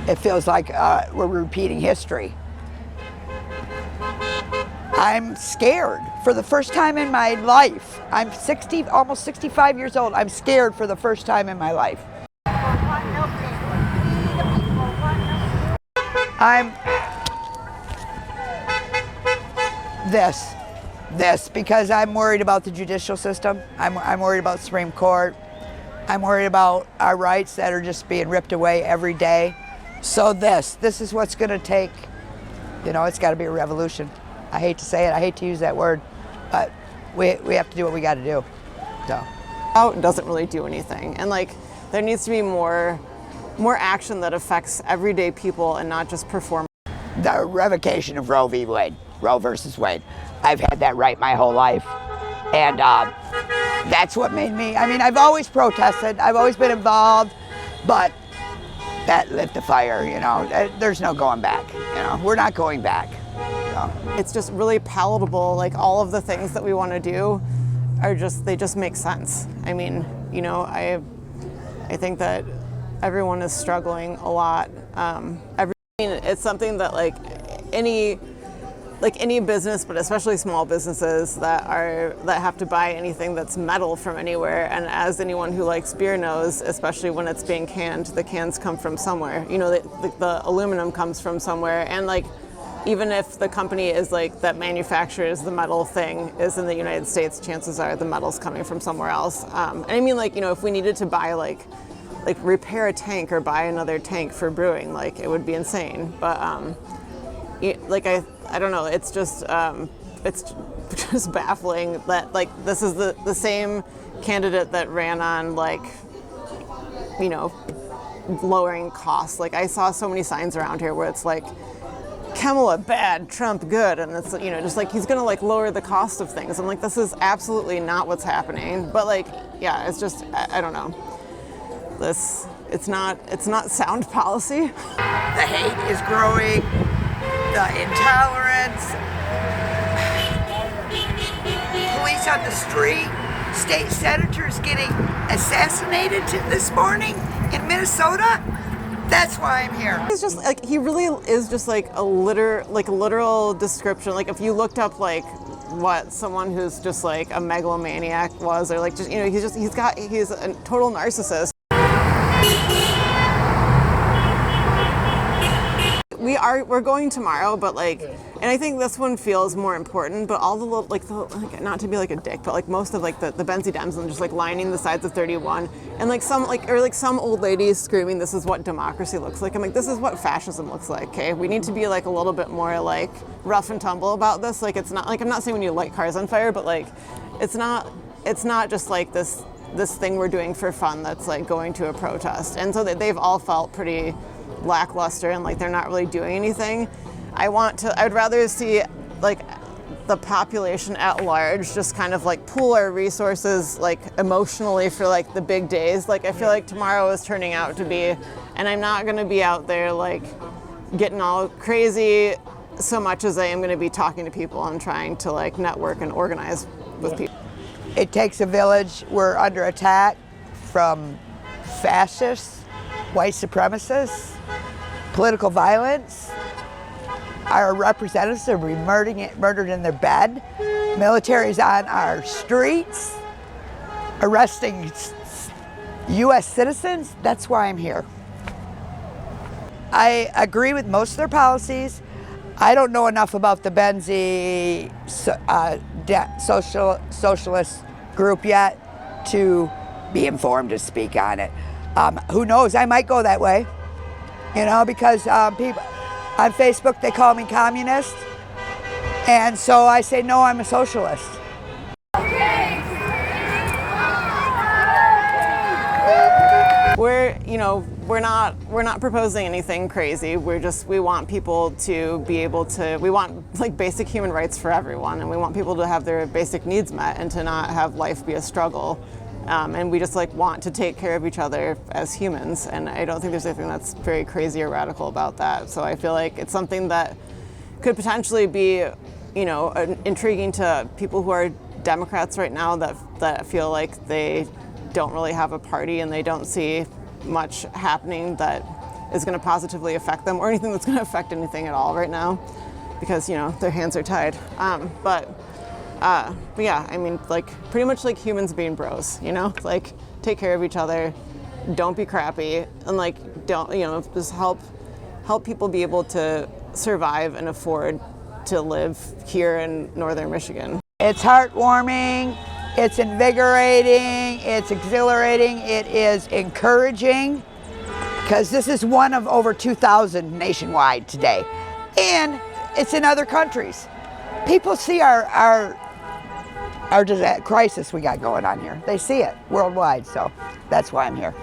It feels like we're repeating history. I'm scared for the first time in my life. I'm 60, almost 65 years old. I'm scared for the first time in my life. I'm this because I'm worried about the judicial system. I'm worried about Supreme Court. I'm worried about our rights that are just being ripped away every day. So this is what's going to take, it's got to be a revolution. I hate to say it, I hate to use that word, but we have to do what we got to do. So. Out doesn't really do anything, and there needs to be more action that affects everyday people and not just perform. The revocation of Roe v. Wade, Roe versus Wade. I've had that right my whole life, and that's what made me. I've always protested, I've always been involved, but that lit the fire. There's no going back. We're not going back. It's just really palatable. All of the things that we want to do they just make sense. I think that everyone is struggling a lot. It's something that any business, but especially small businesses that have to buy anything that's metal from anywhere. And as anyone who likes beer knows, especially when it's being canned, the cans come from somewhere. The aluminum comes from somewhere, and even if the company is that manufactures the metal thing is in the United States, chances are the metal's coming from somewhere else. If we needed to buy repair a tank or buy another tank for brewing, it would be insane. But I don't know. It's just baffling that this is the same candidate that ran on lowering costs. I saw so many signs around here where it's Kamala bad, Trump good, and it's he's gonna lower the cost of things. I'm this is absolutely not what's happening. But it's just I don't know. It's not sound policy. The hate is growing, the intolerance, police on the street, state senators getting assassinated this morning in Minnesota. That's why I'm here. It's just he really is just a literal description. If you looked up what someone who's just a megalomaniac was, or he's a total narcissist. We're going tomorrow, but and I think this one feels more important, but all the little, not to be a dick, but most of the Benzie Dems and just lining the sides of 31, and some old ladies screaming, "This is what democracy looks like." I'm this is what fascism looks like. Okay, we need to be a little bit more rough and tumble about this. It's not I'm not saying we need to light cars on fire, but it's not just this thing we're doing for fun that's going to a protest. And so they've all felt pretty lackluster and they're not really doing anything. I'd rather see the population at large just kind of pool our resources emotionally for the big days. I feel tomorrow is turning out to be, and I'm not going to be out there getting all crazy so much as I am going to be talking to people and trying to network and organize with people. It takes a village. We're under attack from fascists, white supremacists, political violence. Our representatives are being murdered in their bed. Military's on our streets, arresting U.S. citizens. That's why I'm here. I agree with most of their policies. I don't know enough about the Benzie socialist group yet to be informed to speak on it. Who knows? I might go that way, because people on Facebook, they call me communist, and so I say, no, I'm a socialist. We're not proposing anything crazy. We want people to be able to, we want basic human rights for everyone, and we want people to have their basic needs met and to not have life be a struggle. And we just want to take care of each other as humans, and I don't think there's anything that's very crazy or radical about that. So I feel it's something that could potentially be, intriguing to people who are Democrats right now that feel they don't really have a party and they don't see much happening that is going to positively affect them, or anything that's going to affect anything at all right now, because, you know, their hands are tied. But yeah, I mean, like, pretty much like humans being bros, you know, like, take care of each other, don't be crappy, and like, don't, you know, just help people be able to survive and afford to live here in northern Michigan. It's heartwarming, it's invigorating, it's exhilarating, it is encouraging, because this is one of over 2,000 nationwide today. And it's in other countries. People see our crisis we got going on here. They see it worldwide, so that's why I'm here.